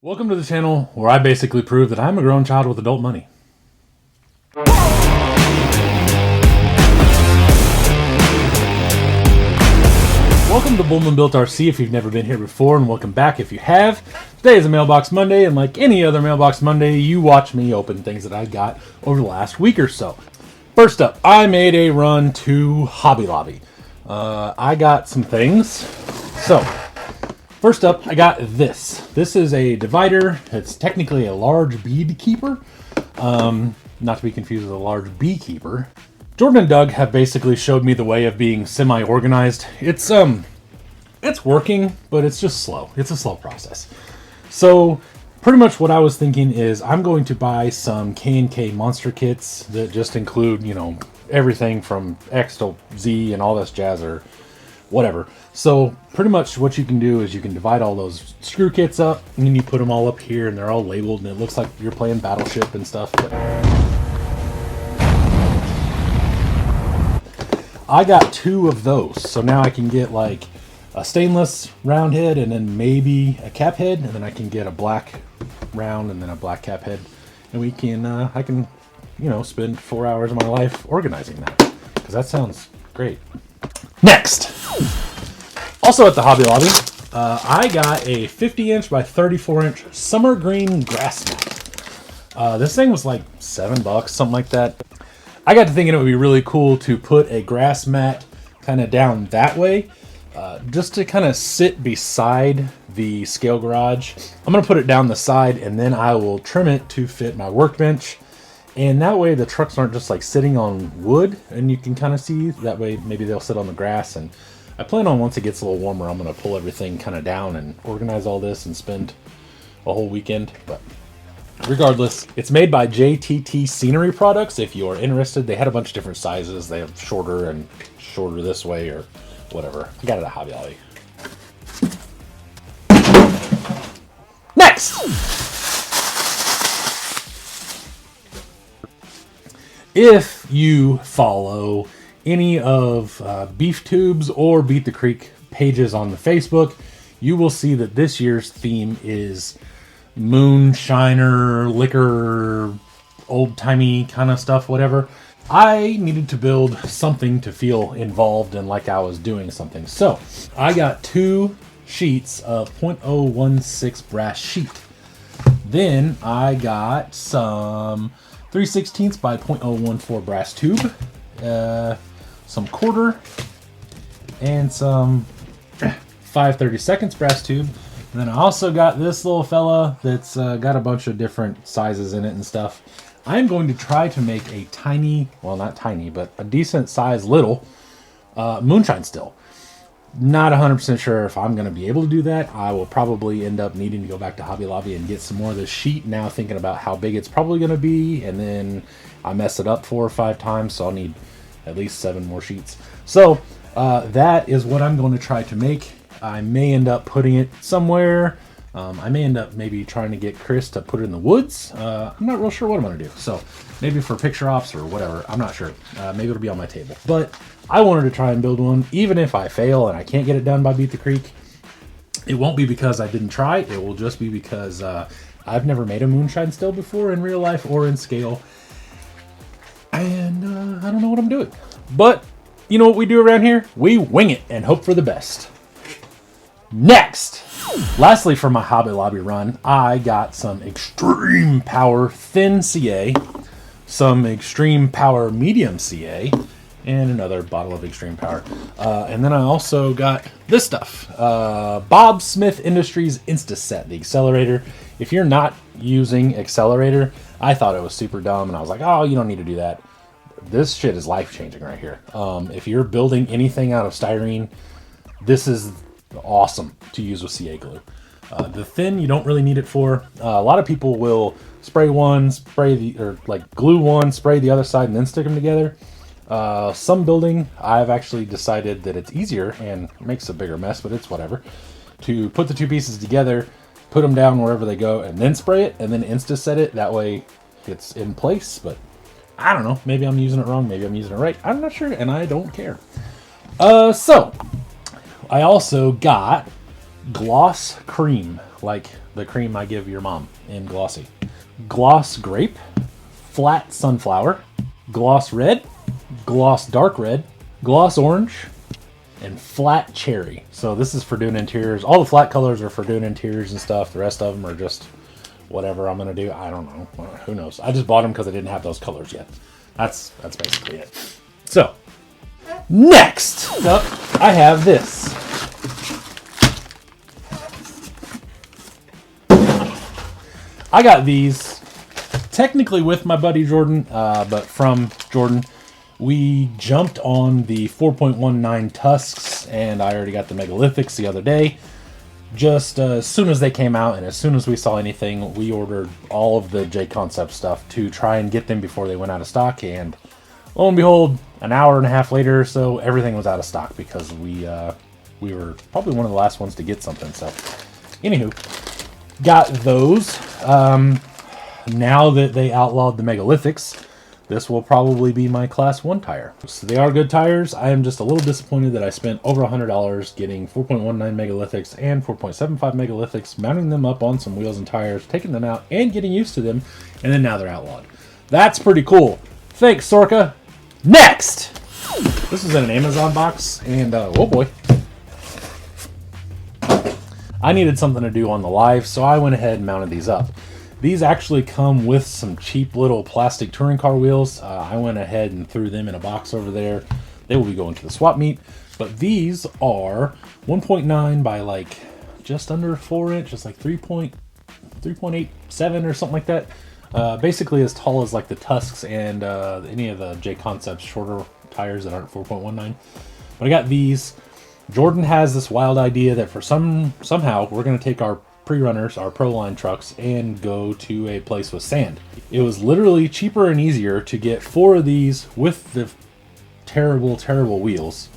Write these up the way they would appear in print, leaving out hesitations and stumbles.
Welcome to the channel where I basically prove that I'm a grown child with adult money. Welcome to Bullman Built RC if you've never been here before, and welcome back if you have. Today is a Mailbox Monday, and like any other Mailbox Monday, you watch me open things that I got over the last week or so. First up, I made a run to Hobby Lobby. I got some things. So, first up, I got this. This is a divider. It's technically a large bead keeper. Not to be confused with a large beekeeper. Jordan and Doug have basically showed me the way of being semi-organized. It's working, but it's just slow. It's a slow process. So, pretty much what I was thinking is I'm going to buy some K&K monster kits that just include, everything from X to Z and all this jazz or whatever. So pretty much what you can do is you can divide all those screw kits up and then you put them all up here and they're all labeled and it looks like you're playing Battleship and stuff. But I got two of those, so now I can get like a stainless round head and then maybe a cap head, and then I can get a black round and then a black cap head, and we can I can spend 4 hours of my life organizing that, because that sounds great. Next, also at the Hobby Lobby, I got a 50-inch by 34-inch summer green grass mat. This thing was like $7, something like that. I got to thinking it would be really cool to put a grass mat kind of down that way, just to kind of sit beside the scale garage. I'm going to put it down the side and then I will trim it to fit my workbench. And that way the trucks aren't just like sitting on wood and you can kind of see. That way maybe they'll sit on the grass. And I plan on, once it gets a little warmer, I'm going to pull everything kind of down and organize all this and spend a whole weekend. But regardless, it's made by JTT Scenery Products. If you're interested, they had a bunch of different sizes. They have shorter and shorter this way or whatever. I got it at Hobby Lobby. Next! If you follow any of Beef Tubes or Beat the Creek pages on the Facebook, you will see that this year's theme is moonshiner, liquor, old-timey kind of stuff, whatever. I needed to build something to feel involved and like I was doing something. So I got 2 sheets of .016 brass sheet. Then I got some 3/16 by .014 brass tube, some quarter, and some 5/32 brass tube. And then I also got this little fella that's got a bunch of different sizes in it and stuff. I'm going to try to make a tiny, well not tiny, but a decent size little moonshine still. Not 100% sure if I'm going to be able to do that. I will probably end up needing to go back to Hobby Lobby and get some more of this sheet, now thinking about how big it's probably going to be, and then I mess it up 4 or 5 times, so I'll need at least 7 more sheets. So that is what I'm going to try to make. I may end up putting it somewhere. I may end up maybe trying to get Chris to put it in the woods. I'm not real sure what I'm going to do. So maybe for picture ops or whatever. I'm not sure. Maybe it'll be on my table. But I wanted to try and build one. Even if I fail and I can't get it done by Beat the Creek, it won't be because I didn't try. It will just be because I've never made a moonshine still before in real life or in scale. And I don't know what I'm doing. But you know what we do around here? We wing it and hope for the best. Next, lastly for my Hobby Lobby run, I got some Extreme Power Thin CA, some Extreme Power Medium CA, and another bottle of Extreme Power. And then I also got this stuff, Bob Smith Industries Instaset, the accelerator. If you're not using accelerator, I thought it was super dumb, and I was like, oh, you don't need to do that. This shit is life-changing right here. If you're building anything out of styrene, this is awesome to use with CA glue. The thin you don't really need it for. A lot of people will spray one, glue one, spray the other side, and then stick them together. Some building, I've actually decided that it's easier and makes a bigger mess, but it's whatever, to put the 2 pieces together, put them down wherever they go, and then spray it, and then insta-set it. That way it's in place. But I don't know, maybe I'm using it wrong, maybe I'm using it right. I'm not sure, and I don't care. So I also got gloss cream, like the cream I give your mom in glossy. Gloss grape, flat sunflower, gloss red, gloss dark red, gloss orange, and flat cherry. So this is for doing interiors. All the flat colors are for doing interiors and stuff. The rest of them are just whatever I'm gonna do. I don't know. Who knows? I just bought them because I didn't have those colors yet. That's basically it. So next up, I have this. I got these technically with my buddy Jordan, but from Jordan. We jumped on the 4.19 tusks, and I already got the megalithics the other day. Just as soon as they came out, and as soon as we saw anything, we ordered all of the J Concept stuff to try and get them before they went out of stock. And lo and behold, an hour and a half later or so, everything was out of stock because we were probably one of the last ones to get something. So, anywho, got those. Now that they outlawed the megalithics, this will probably be my class 1 tire. So they are good tires. I am just a little disappointed that I spent over $100 getting 4.19 megalithics and 4.75 megalithics, mounting them up on some wheels and tires, taking them out and getting used to them, and then now they're outlawed. That's pretty cool. Thanks, Sorka. Next! This was in an Amazon box, and oh boy. I needed something to do on the live, so I went ahead and mounted these up. These actually come with some cheap little plastic touring car wheels. I went ahead and threw them in a box over there. They will be going to the swap meet. But these are 1.9 by like just under 4 inch. It's like 3.87 or something like that. Basically as tall as like the Tusks and any of the J Concepts shorter tires that aren't 4.19. But I got these. Jordan has this wild idea that for somehow we're going to take our pre-runners, our pro line trucks, and go to a place with sand. It was literally cheaper and easier to get 4 of these with the terrible wheels,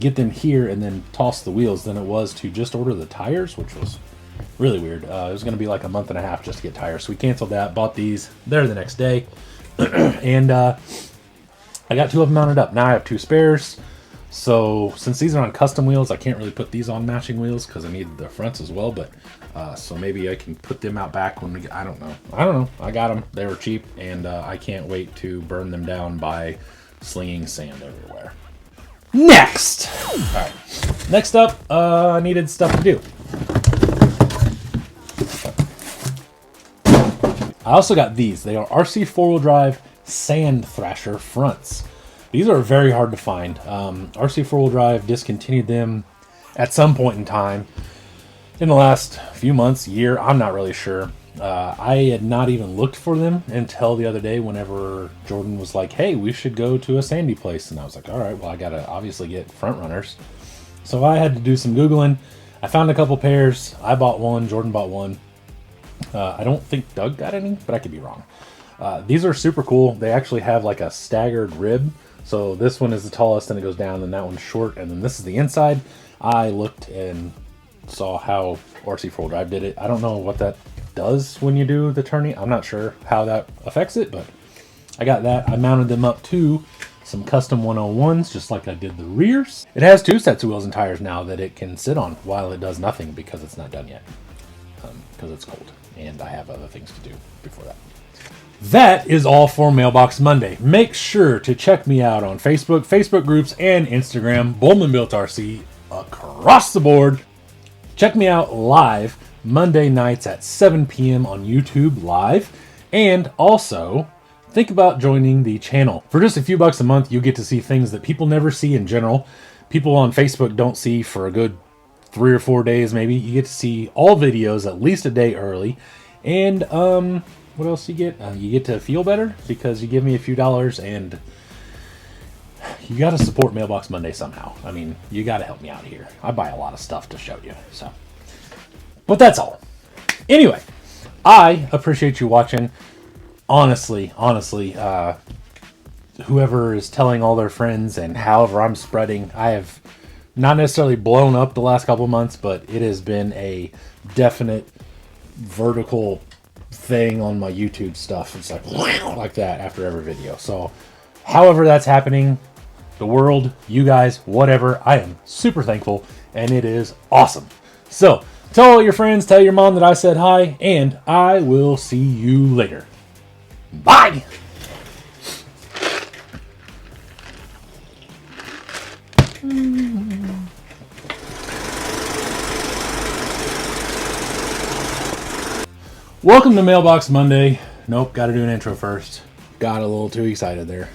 get them here, and then toss the wheels than it was to just order the tires, which was really weird. It was going to be like a month and a half just to get tires, so we canceled that, bought these there the next day, and I got 2 of them mounted up. Now I have 2 spares. So since these are on custom wheels, I can't really put these on matching wheels because I need the fronts as well. But so maybe I can put them out back when we get, I don't know. I got them. They were cheap, and I can't wait to burn them down by slinging sand everywhere. Next! All right. Next up, I needed stuff to do. I also got these. They are RC 4-wheel drive sand thrasher fronts. These are very hard to find. RC 4-wheel drive discontinued them at some point in time in the last few months, year. I'm not really sure. I had not even looked for them until the other day whenever Jordan was like, hey, we should go to a sandy place. And I was like, all right, well, I got to obviously get front runners. So I had to do some Googling. I found a couple pairs. I bought one. Jordan bought one. I don't think Doug got any, but I could be wrong. These are super cool. They actually have like a staggered rib. So this one is the tallest, and it goes down, and that one's short, and then this is the inside. I looked and saw how RC 4-wheel drive did it. I don't know what that does when you do the turning. I'm not sure how that affects it, but I got that. I mounted them up to some custom 101s, just like I did the rears. It has 2 sets of wheels and tires now that it can sit on while it does nothing because it's not done yet, because it's cold, and I have other things to do before that. That is all for Mailbox Monday. Make sure to check me out on Facebook groups, and Instagram, Bullman Built RC, across the board. Check me out live Monday nights at 7 p.m. on YouTube Live. And also, think about joining the channel. For just a few bucks a month, you get to see things that people never see in general. People on Facebook don't see for a good 3 or 4 days maybe. You get to see all videos at least a day early. And, what else you get? You get to feel better because you give me a few dollars, and you got to support Mailbox Monday somehow. I mean, you got to help me out here. I buy a lot of stuff to show you, so. But that's all. Anyway, I appreciate you watching. Honestly, whoever is telling all their friends and however I'm spreading, I have not necessarily blown up the last couple months, but it has been a definite vertical thing on my YouTube stuff. It's like that after every video. So however that's happening, the world, you guys, whatever, I am super thankful, and it is awesome. So Tell all your friends, tell your mom that I said hi, and I will see you later. Bye! Welcome to Mailbox Monday. Nope, gotta do an intro first. Got a little too excited there.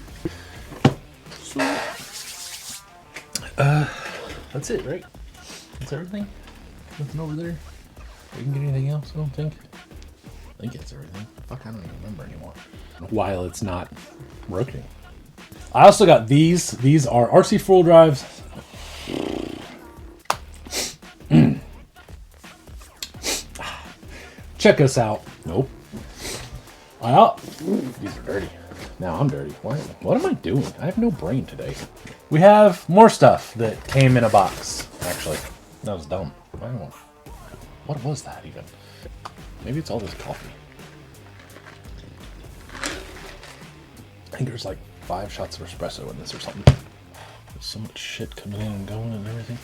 That's it, right? That's everything? Nothing over there? We can get anything else, I don't think. I think it's everything. Fuck, I don't even remember anymore. While it's not rotating. I also got these. These are RC four-wheel drives. Check us out. Nope. These are dirty. Now I'm dirty. What am I doing? I have no brain today. We have more stuff that came in a box. Actually, that was dumb. What was that even? Maybe it's all this coffee. I think there's like 5 shots of espresso in this or something. There's so much shit coming in and going and everything.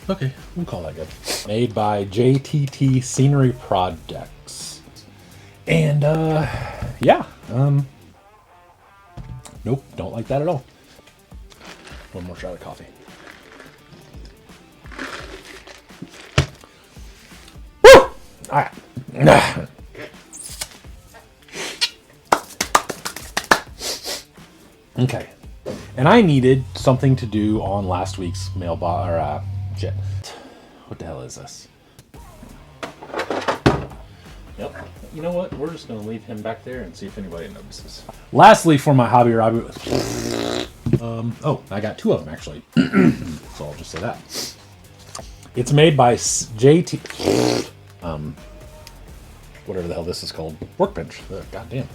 Okay, we'll call that good. Made by JTT Scenery Projects. And, yeah. Nope, don't like that at all. One more shot of coffee. Woo! Alright. Okay. And I needed something to do on last week's mailbox, or, shit. What the hell is this? Yep. You know what? We're just going to leave him back there and see if anybody notices. Lastly, for my hobby, I got 2 of them, actually. So I'll just say that. It's made by JT... whatever the hell this is called. Workbench. Goddamn.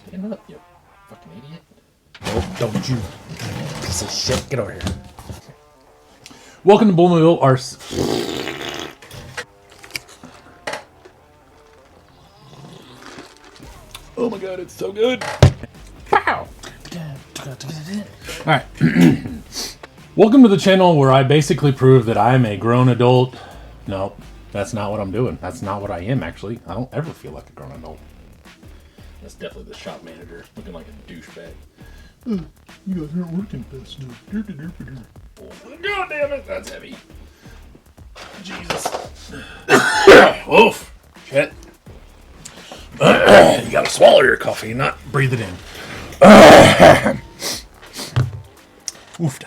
Stand up, you fucking idiot. Nope, don't you piece of shit. Get over here. Welcome to Bullman Built RC. Oh my god, it's so good. Wow. Alright. Welcome to the channel where I basically prove that I'm a grown adult. No, that's not what I'm doing. That's not what I am, actually. I don't ever feel like a grown adult. That's definitely the shop manager looking like a douchebag. You guys aren't working fast enough. God damn it, that's heavy. Jesus. Oof. Shit. You gotta swallow your coffee, not breathe it in. Oofed.